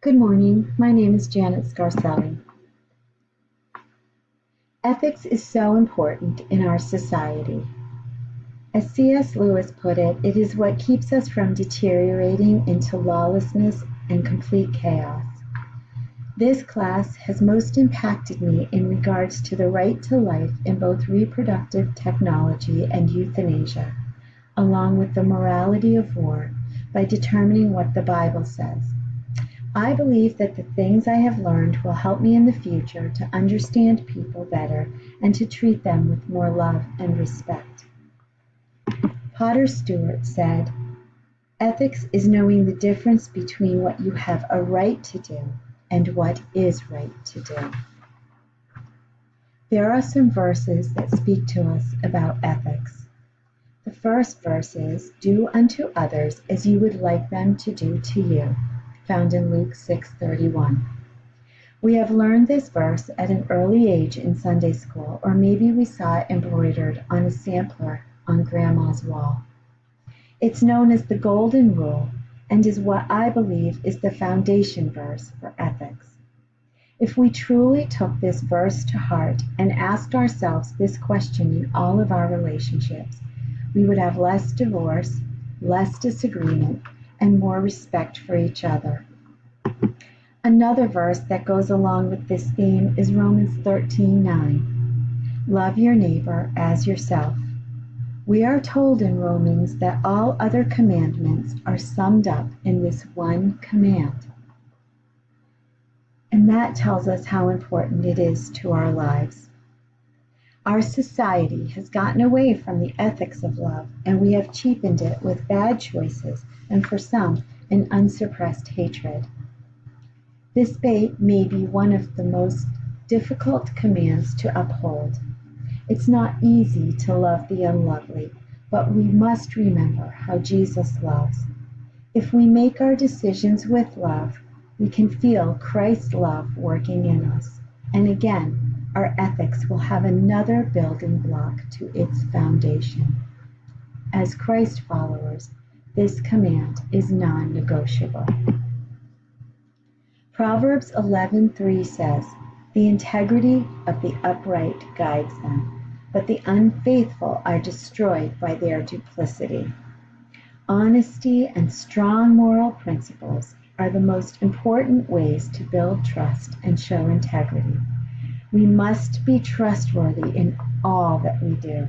Good morning. My name is Janet Scarcelli. Ethics is so important in our society. As C.S. Lewis put it, it is what keeps us from deteriorating into lawlessness and complete chaos. This class has most impacted me in regards to the right to life in both reproductive technology and euthanasia, along with the morality of war, by determining what the Bible says. I believe that the things I have learned will help me in the future to understand people better and to treat them with more love and respect. Potter Stewart said, "Ethics is knowing the difference between what you have a right to do and what is right to do." There are some verses that speak to us about ethics. The first verse is, "Do unto others as you would like them to do to you," found in Luke 6:31. We have learned this verse at an early age in Sunday school, or maybe we saw it embroidered on a sampler on Grandma's wall. It's known as the Golden Rule and is what I believe is the foundation verse for ethics. If we truly took this verse to heart and asked ourselves this question in all of our relationships, we would have less divorce, less disagreement, and more respect for each other. Another verse that goes along with this theme is Romans 13:9. Love your neighbor as yourself. We are told in Romans that all other commandments are summed up in this one command. And that tells us how important it is to our lives. Our society has gotten away from the ethics of love, and we have cheapened it with bad choices and, for some, an unsuppressed hatred. This may be one of the most difficult commands to uphold. It's not easy to love the unlovely, but we must remember how Jesus loves. If we make our decisions with love, we can feel Christ's love working in us. And again, our ethics will have another building block to its foundation. As Christ followers, this command is non-negotiable. Proverbs 11:3 says, "The integrity of the upright guides them, but the unfaithful are destroyed by their duplicity." Honesty and strong moral principles are the most important ways to build trust and show integrity. We must be trustworthy in all that we do.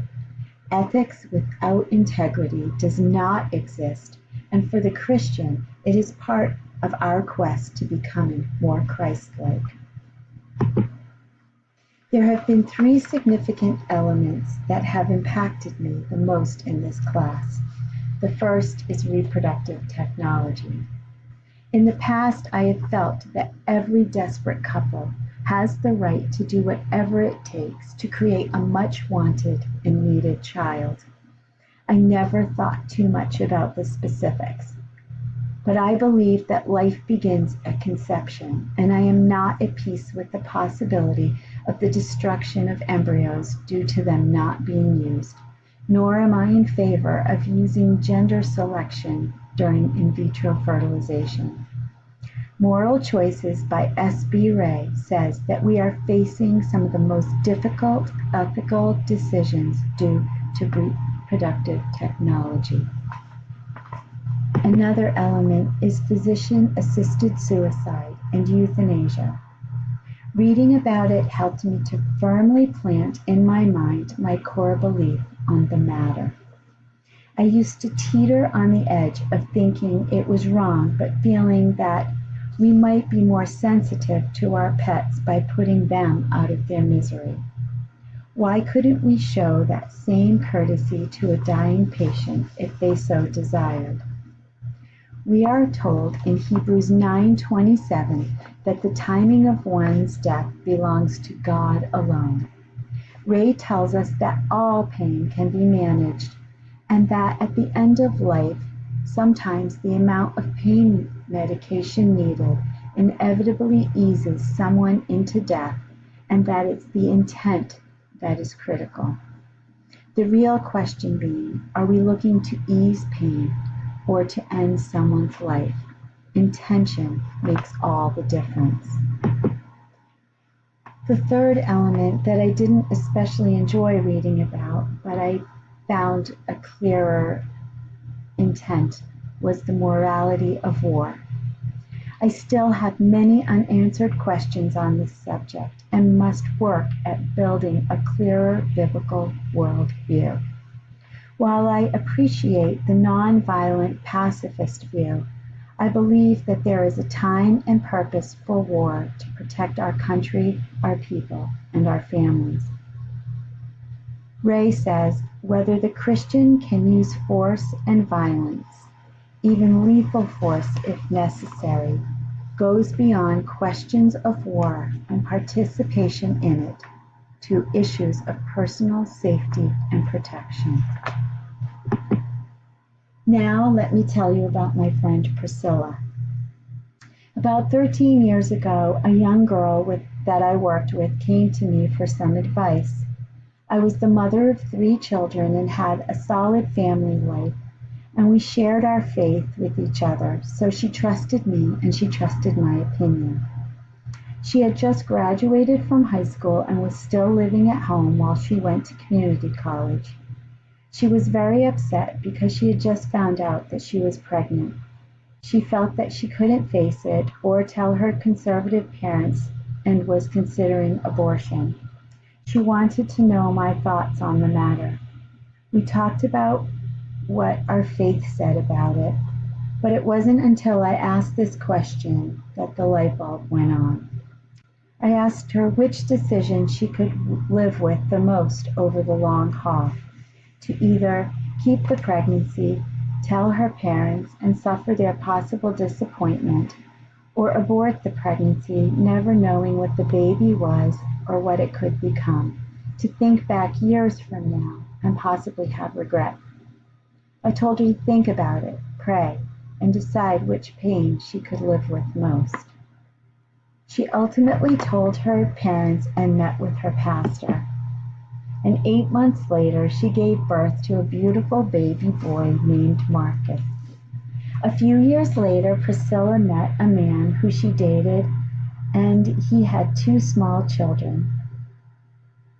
Ethics without integrity does not exist, and for the Christian, it is part of our quest to becoming more Christ-like. There have been three significant elements that have impacted me the most in this class. The first is reproductive technology. In the past, I have felt that every desperate couple has the right to do whatever it takes to create a much wanted and needed child. I never thought too much about the specifics, but I believe that life begins at conception, and I am not at peace with the possibility of the destruction of embryos due to them not being used, nor am I in favor of using gender selection during in vitro fertilization. Moral Choices by S.B. Ray says that we are facing some of the most difficult ethical decisions due to reproductive technology. Another element is physician-assisted suicide and euthanasia. Reading about it helped me to firmly plant in my mind my core belief on the matter. I used to teeter on the edge of thinking it was wrong, but feeling that we might be more sensitive to our pets by putting them out of their misery. Why couldn't we show that same courtesy to a dying patient if they so desired? We are told in Hebrews 9:27 that the timing of one's death belongs to God alone. Ray tells us that all pain can be managed, and that at the end of life, sometimes the amount of pain medication needed inevitably eases someone into death, and that it's the intent that is critical. The real question being, are we looking to ease pain or to end someone's life? Intention makes all the difference. The third element that I didn't especially enjoy reading about, but I found a clearer intent, was the morality of war. I still have many unanswered questions on this subject and must work at building a clearer biblical worldview. While I appreciate the nonviolent pacifist view, I believe that there is a time and purpose for war to protect our country, our people, and our families. Ray says, whether the Christian can use force and violence, even lethal force if necessary, goes beyond questions of war and participation in it to issues of personal safety and protection. Now let me tell you about my friend Priscilla. About 13 years ago, a young girl that I worked with came to me for some advice. I was the mother of 3 children and had a solid family life, and we shared our faith with each other, so she trusted me and she trusted my opinion. She had just graduated from high school and was still living at home while she went to community college. She was very upset because she had just found out that she was pregnant. She felt that she couldn't face it or tell her conservative parents and was considering abortion. She wanted to know my thoughts on the matter. We talked about what our faith said about it, but it wasn't until I asked this question that the light bulb went on. I asked her which decision she could live with the most over the long haul. To either keep the pregnancy, tell her parents, and suffer their possible disappointment, or abort the pregnancy, never knowing what the baby was or what it could become, to think back years from now and possibly have regret. I told her to think about it, pray, and decide which pain she could live with most. She ultimately told her parents and met with her pastor. And 8 months later, she gave birth to a beautiful baby boy named Marcus. A few years later, Priscilla met a man who she dated, and he had 2 small children.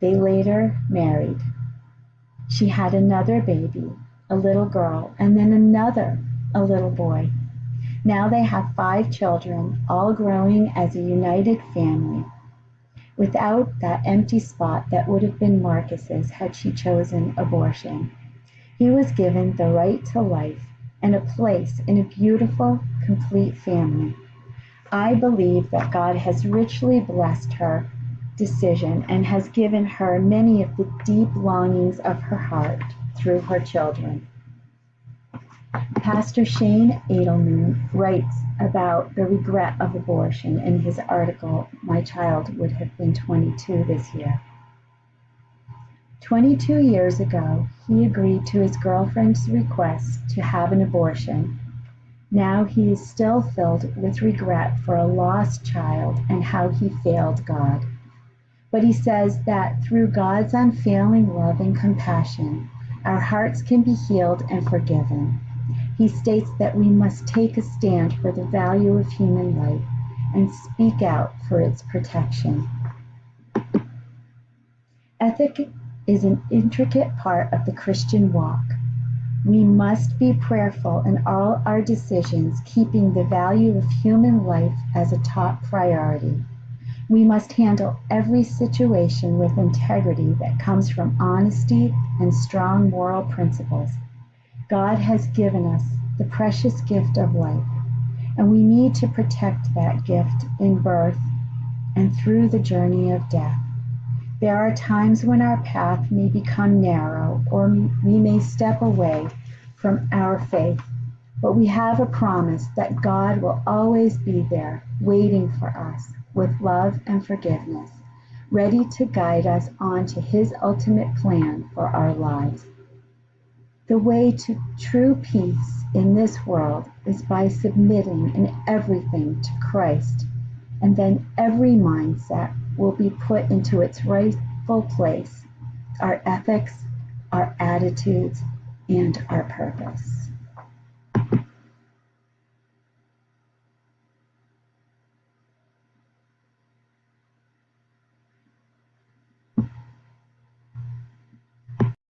They later married. She had another baby, a little girl, and then another, a little boy. Now they have 5 children, all growing as a united family, without that empty spot that would have been Marcus's had she chosen abortion. He was given the right to life and a place in a beautiful, complete family. I believe that God has richly blessed her decision and has given her many of the deep longings of her heart through her children. Pastor Shane Edelman writes about the regret of abortion in his article, My Child Would Have Been 22 This Year. 22 years ago, he agreed to his girlfriend's request to have an abortion. Now he is still filled with regret for a lost child and how he failed God. But he says that through God's unfailing love and compassion, our hearts can be healed and forgiven. He states that we must take a stand for the value of human life and speak out for its protection. Ethic is an intricate part of the Christian walk. We must be prayerful in all our decisions, keeping the value of human life as a top priority. We must handle every situation with integrity that comes from honesty and strong moral principles. God has given us the precious gift of life, and we need to protect that gift in birth and through the journey of death. There are times when our path may become narrow or we may step away from our faith, but we have a promise that God will always be there waiting for us with love and forgiveness, ready to guide us on to His ultimate plan for our lives. The way to true peace in this world is by submitting in everything to Christ, and then every mindset will be put into its rightful place, our ethics, our attitudes, and our purpose.